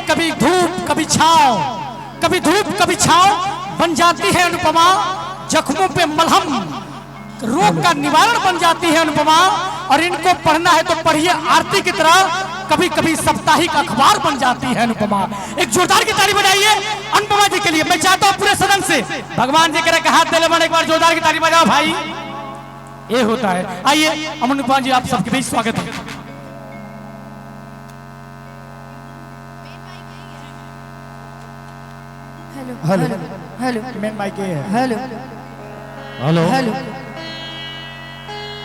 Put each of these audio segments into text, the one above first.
कभी धूप कभी छांव, कभी धूप कभी छांव बन जाती है अनुपमा, जख्मों पे मलहम रोग का निवारण बन जाती है अनुपमा। और इनको पढ़ना है तो पढ़िए आरती की तरह, कभी कभी साप्ताहिक अखबार बन जाती है अनुपमा। एक जोरदार की ताली बजाइए अनुपमा जी के लिए। मैं चाहता हूं पूरे सदन से भगवान जी के हाथ दे ले, एक बार जोरदार की ताली बजाओ भाई, ये होता है। आइए अनुपमा जी, आप सबके बीच स्वागत है। हेलो हेलो मेन माइक है। हेलो हेलो हेलो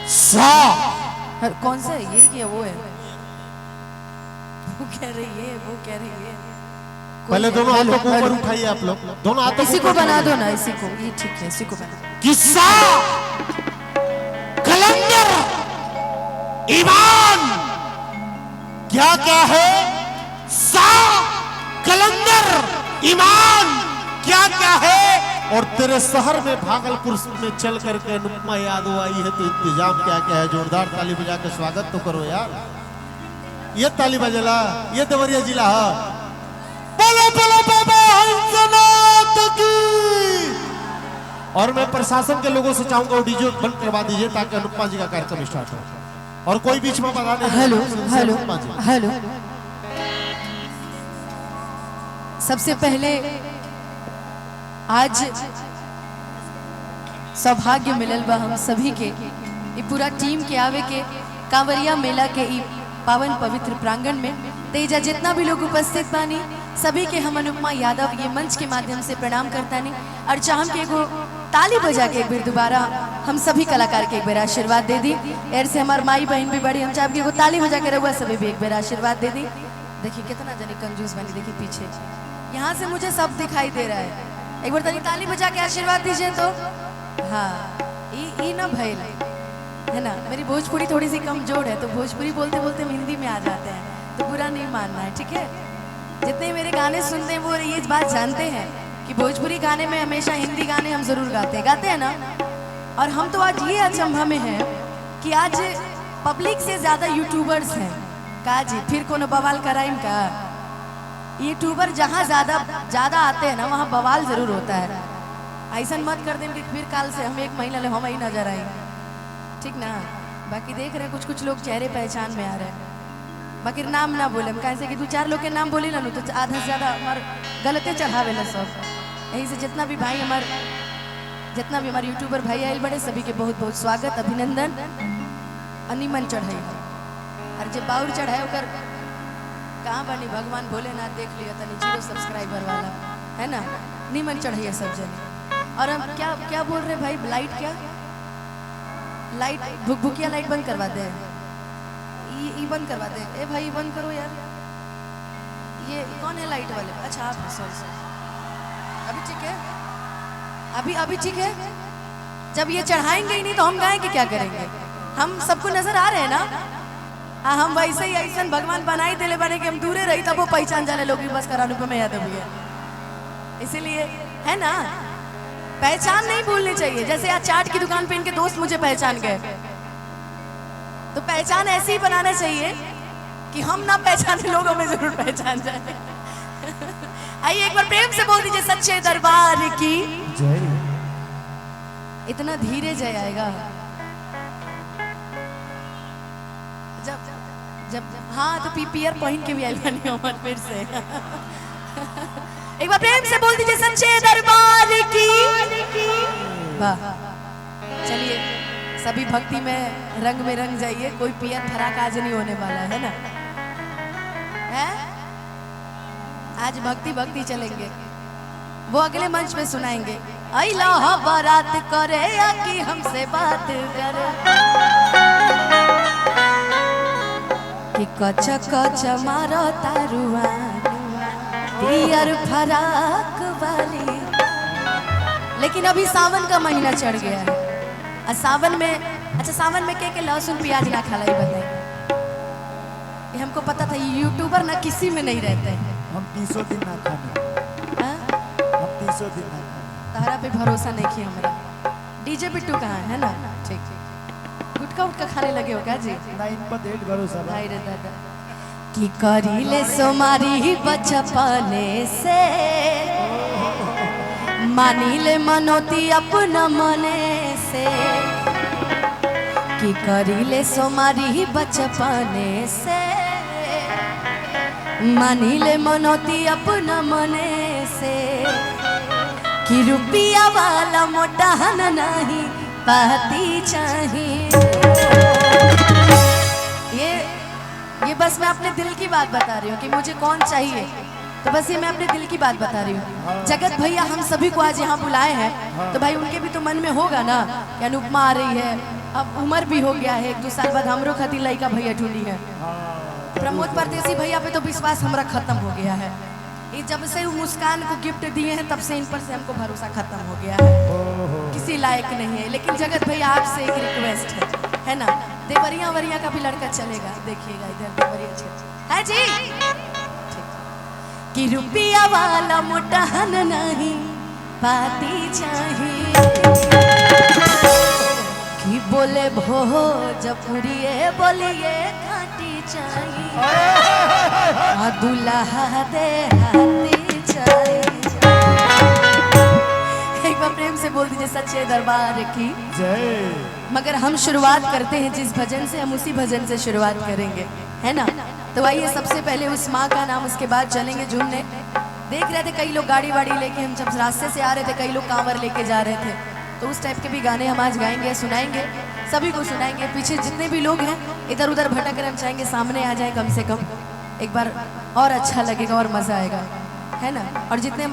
सा कौन सा है ये क्या वो है? वो कह रही है, वो कह रही है। पहले दोनों हाथों को ऊपर उठाइए आप लोग, दोनों हाथों इसी को बना दो ना, इसी को, ये ठीक है, इसी को बना। किस्सा कलंदर ईमान क्या क्या है, सा कलंदर ईमान क्या क्या है। और तेरे शहर में भागलपुर में चल करके अनुपमा यादव आई है, तो इंतजाम क्या क्या है? जोरदार ताली बजा के स्वागत तो करो यार। ये ताली बजला, ये देवरिया जिला है। बोलो बोलो बाबा हंसनाथ की। और मैं प्रशासन के लोगों से चाहूंगा वो डीजे बंद करवा दीजिए ताकि अनुपमा जी का कार्यक्रम स्टार्ट हो। और कोई बीच में बता दे। Hello hello hello. सबसे पहले आज सौभाग्य मिलल बा हम सभी के, ये पूरा टीम के आवे के कांवरिया मेला के पावन पवित्र प्रांगण में। तेजा जितना भी लोग उपस्थित बानी सभी के हम अनुपमा यादव ये मंच के माध्यम से प्रणाम करता नहीं, और चाहम के एगो ताली बजा के एक बार दोबारा हम सभी कलाकार के एक बार आशीर्वाद दे दी। एर से हमार माई बहन भी बड़ी, हम चाहे कि एगो ताली बजा के रहुआ सभी भी एक बार आशीर्वाद दे दी। देखिए कितना जने कंजूस बनी, देखिए पीछे यहाँ से मुझे सब दिखाई दे रहा है। एक बार ताली बजा के आशीर्वाद दीजिए तो। हाँ ई ना भैल है ना, मेरी भोजपुरी थोड़ी सी कमजोर है, तो भोजपुरी बोलते बोलते हम हिंदी में आ जाते हैं, तो बुरा नहीं मानना है, ठीक है। जितने मेरे गाने सुनते हैं वो ये बात जानते हैं कि भोजपुरी गाने में हमेशा हिंदी गाने हम जरूर गाते हैं ना। और हम तो आज ये अचंभा में हैं कि आज पब्लिक से ज्यादा यूट्यूबर्स हैं का जी। फिर कोनो बवाल कराइम का? यूट्यूबर जहाँ ज्यादा आते हैं ना वहाँ बवाल जरूर होता है। ऐसा मत कर दें कि फिर काल से हम एक महीना ले हम ही नजर आए, ठीक ना। बाकी देख रहे कुछ लोग चेहरे पहचान में आ रहे हैं, बाकी नाम ना बोले हम, कैसे कि 2-4 लोग के नाम बोले ना तो आधा से ज्यादा हमारे गलते चढ़ावे ला सब। यही से जितना भी हमारे यूट्यूबर भाई आए बड़े सभी के बहुत बहुत स्वागत अभिनंदन। अनिमन चढ़ाई और जब बाउर चढ़ाए ओकर कहाँ बनी भगवान भोलेनाथ देख लिया तनी 0 सब्सक्राइबर वाला है ना, निमन चढ़ाइए सब जने। और हम क्या बोल रहे भाई, लाइट क्या लाइट भुकिया लाइट बंद करवा दे, ये बंद करवा दे। ए भाई बंद करो यार, ये कौन है लाइट वाले? अच्छा आप, सॉरी अभी ठीक है, अभी ठीक है। जब ये चढ़ाएंगे ही नहीं तो हम गाएंगे क्या करेंगे? हम सबको नजर आ रहे हैं ना। हाँ हम वैसे ही ऐसा भगवान बनाई दिले बने कि हम दूरे रही तब वो पहचान जाने लोग बस करा अनुपमा यादव है, इसीलिए है ना। पहचान नहीं भूलनी चाहिए। जैसे आज चाट की दुकान पे इनके दोस्त मुझे पहचान गए, तो पहचान ऐसे ही बनाना चाहिए कि हम ना पहचाने लोग हमें जरूर पहचान जाए। आइए एक बार प्रेम से बोल दीजिए सच्चे दरबार की जय। इतना धीरे जय आएगा जब हाँ तो पीपीआर पॉइंट के भी आई बनी उमर फिर से। एक बार प्रेम से बोल दीजिए सच्चे दरबार की। वाह, चलिए सभी भक्ति में रंग जाइए, कोई पियर फराक आज नहीं होने वाला है ना, है? आज भक्ति चलेंगे, वो अगले मंच पे सुनाएंगे। अइला बारात करे या कि हमसे बात करे कि कच मारो तारुआ पियर फराक वाली। लेकिन अभी सावन का महीना चढ़ गया है, और सावन में अच्छा सावन में के लहसुन प्याज ना खाला, ये बताइए। ये हमको पता था, ये यूट्यूबर ना किसी में नहीं रहते हैं। हम 300 दिन ना खाने, हम 300 दिन ना खाने। तारा पे भरोसा नहीं किया हमारा। डीजे बिट्टू कहाँ है ना? ठीक, गुटखा उटका खाने लगे हो क्या जी? ना इन पर डेढ़ भरोसा भाई रे दादा। कि करीले सोमारी बचपने से मानिले मनोती अपना मने से कि करीले सोमारी बचपने से मानिले मनोती अपना मने से कि रुपया वाला मोटा नहीं पाती चाहिए। ये बस मैं अपने दिल की बात बता रही हूँ कि मुझे कौन चाहिए, तो बस ये मैं अपने दिल की बात बता रही हूँ। जगत भैया हम सभी को आज यहाँ बुलाए हैं, तो भाई उनके भी तो मन में होगा ना कि अनुपमा आ रही है, अब उम्र भी हो गया है, 1-2 साल बाद हमरो खातिर लड़का भैया ढूंढी है। प्रमोद परदेसी भैया पे तो विश्वास हमारा खत्म हो गया है। ये जब से वो मुस्कान को गिफ्ट दिए हैं तब से इन पर से हमको भरोसा खत्म हो गया है, किसी लायक नहीं है। लेकिन जगत भैया आपसे एक रिक्वेस्ट है ना, देवरिया वरिया का भी लड़का चलेगा, देखिएगा इधर देवरिया है जी, कि रुपया वाला मोटा नहीं पाती चाहिए, कि बोले भोजपुरी बोलिए खाटी चाहिए, दुल्हा दे हाथी चाहिए। एक बार प्रेम से बोल दीजिए सच्चे दरबार की जय। मगर हम शुरुआत करते हैं जिस भजन से, हम उसी भजन से शुरुआत करेंगे, है ना। तो आइए सबसे पहले उस माँ का नाम, उसके बाद चलेंगे झूमने। देख रहे थे कई लोग गाड़ी वाड़ी लेके, हम जब रास्ते से आ रहे थे कई लोग कांवर लेके जा रहे थे, तो उस टाइप के भी गाने हम आज गाएंगे, सुनाएंगे, सभी को सुनाएंगे। पीछे जितने भी लोग हैं इधर उधर भटक रहे, हम चाहेंगे सामने आ जाए कम से कम, एक बार और अच्छा लगेगा और मजा आएगा, है ना। और जितने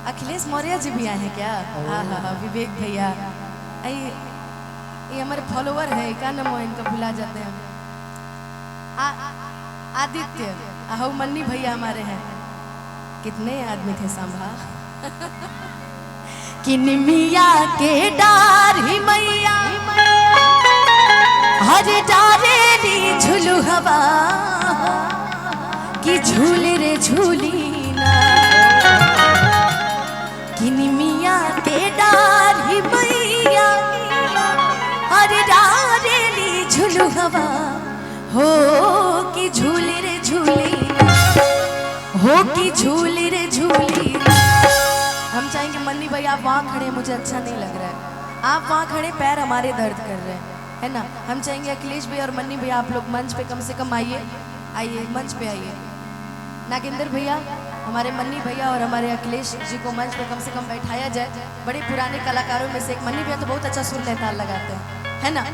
अखिलेश मौर्य जी भी आए हैं क्या? हाँ, विवेक भैया, ये हमारे फॉलोवर है, क्या नाम है इनका, भुला जाते हैं। आदित्य, आहू मन्नी भैया हमारे हैं। कितने आदमी थे सांभा कि निमिया के डार ही मैया हर डारेली झुलू हवा, कि झूल रे झूली ना, कि निमिया के डार ही मैया हर डारेली झुलू हवा, हो कि झूल रे झूली ना, हो कि झूल रे झूली ना। हम चाहेंगे मन्नी भाई आप वहाँ खड़े, मुझे अच्छा नहीं लग रहा है, आप वहाँ खड़े, पैर हमारे दर्द कर रहे हैं, है ना। हम चाहेंगे अखिलेश भाई और मन्नी भैया आप लोग मंच पे कम से कम आइए, मंच पे आइए। नागेंद्र भैया, हमारे मन्नी भैया और हमारे अखिलेश जी को मंच पे कम से कम बैठाया जाए। बड़े पुराने कलाकारों में से एक मन्नी भैया तो बहुत अच्छा सुर लहताल लगाते हैं, है ना।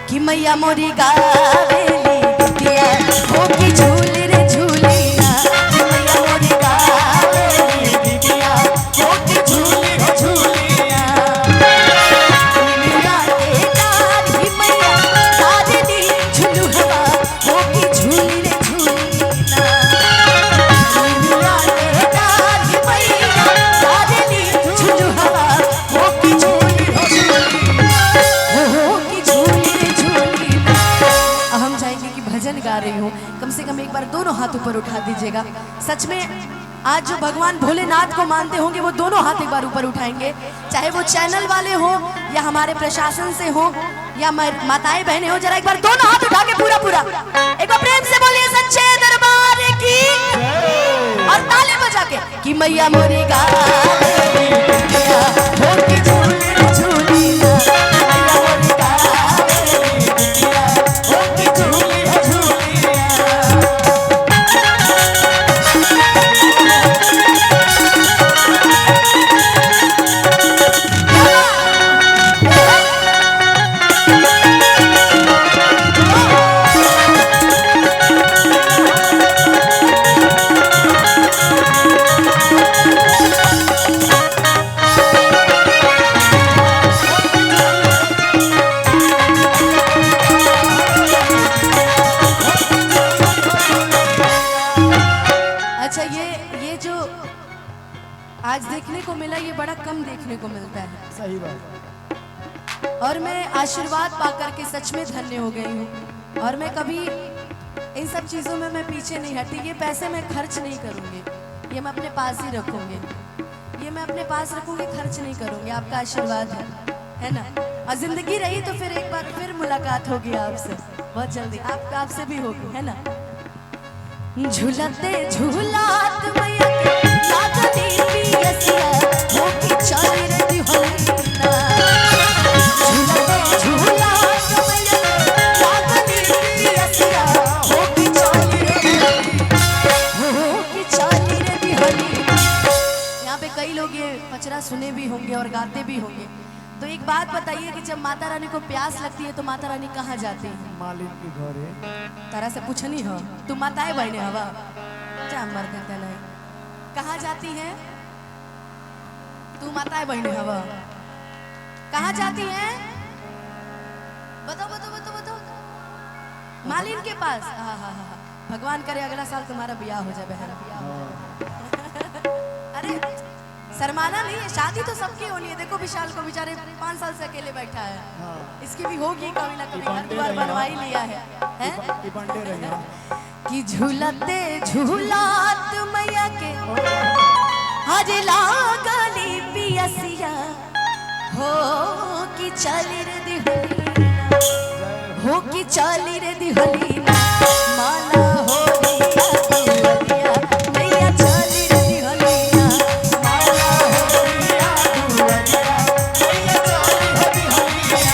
कि मैया मोरी गावेली बिटिया, हो कि झूल रे झूली ना, कि मैया मोरी गावेली बिटिया, हो कि झूल रे झूली ना। निमिया के डार ही मैया डारेली झुलू हवा, हो कि झूल रे झूली ना। निमिया के डार ही मैया डारेली झुलू हवा, हो कि झूल रे झूली ना, हो कि झूल रे झूली ना। हम चाहेंगे कि भजन गा रही हूँ, कम से कम एक बार दोनों हाथ ऊपर उठा दीजिएगा। सच में आज जो भगवान भोलेनाथ को मानते होंगे वो दोनों हाथ एक बार ऊपर उठाएंगे, चाहे वो चैनल वाले हो या हमारे प्रशासन से हो या माताएं बहनें हो, जरा एक बार दोनों हाथ उठा के पूरा एक बार प्रेम से बोलिए सच्चे दरबार की, और ताली बजा के कि मैया मोरी गावेली बिटिया, हो कि झूल रे झूली ना, मैया मोरी गावेली बिटिया, हो कि झूल रे झूली ना। अच्छा, ये जो आज देखने को मिला ये बड़ा कम देखने को मिलता है, सही बात। और मैं आशीर्वाद पाकर के सच में धन्य हो गई हूँ। और मैं कभी इन सब चीज़ों में मैं पीछे नहीं हटती। ये पैसे मैं खर्च नहीं करूँगी, ये मैं अपने पास ही रखूँगी, ये मैं अपने पास रखूँगी, खर्च नहीं करूँगी। आपका आशीर्वाद है ना। और जिंदगी रही तो फिर एक बार फिर मुलाकात होगी आपसे बहुत जल्दी, आपसे भी होगी, है ना। झूलते झूलात मैया के लागली पियसिया हो की चली रे दिहलीना झूलते झूलात मैया के लागली पियसिया हो की चली रे दिहलीना। यहाँ पे कई लोग ये पचरा सुने भी होंगे और गाते भी होंगे। तो एक बात बताइए कि जब माता रानी को प्यास लगती है तो माता रानी कहाँ जाती है? मालिक के घरे। तारा से पूछनी हो तू माताएं बहने हवा क्या मर देते नहीं कहाँ जाती है? तू माताएं बहने हवा कहाँ जाती है? बताओ बताओ बताओ बताओ। मालिन के पास। हाँ हाँ हाँ भगवान करे अगला साल तुम्हारा ब्याह हो जाए बहन। अरे शर्माना नहीं है, शादी तो सबकी होनी है। देखो विशाल को बेचारे 5 साल से अकेले बैठा है। इसकी भी होगी कभी ना कभी, घर द्वार बनवा ही लिया है, हैं? कि झूलते झूलात मैया के हज लागली पियसिया हो कि चली रे दिहलीना हो कि चली रे दिहलीना माला हो दिया दुआरिया मैया चली रे दिहलीना माला हो दिया दुआरिया मैया चली रे दिहलीना।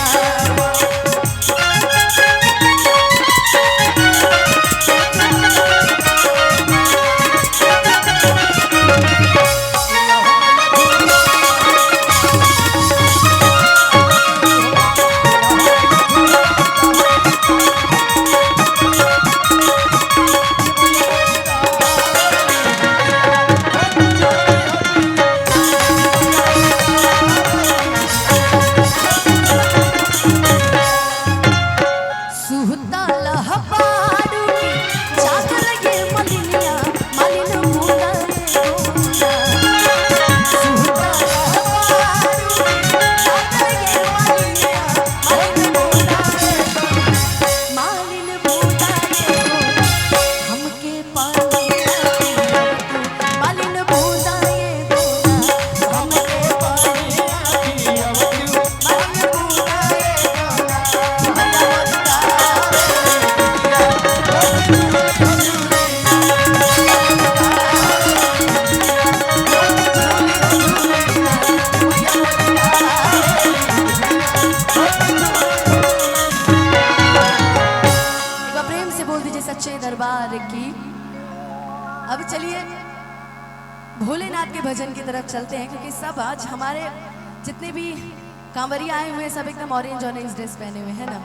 सच्चे दरबार की। अब चलिए भोलेनाथ के भजन की तरफ चलते हैं, क्योंकि सब आज हमारे जितने भी कांवरिया आए हुए हैं सब एकदम ऑरेंज ड्रेस पहने हुए हैं ना।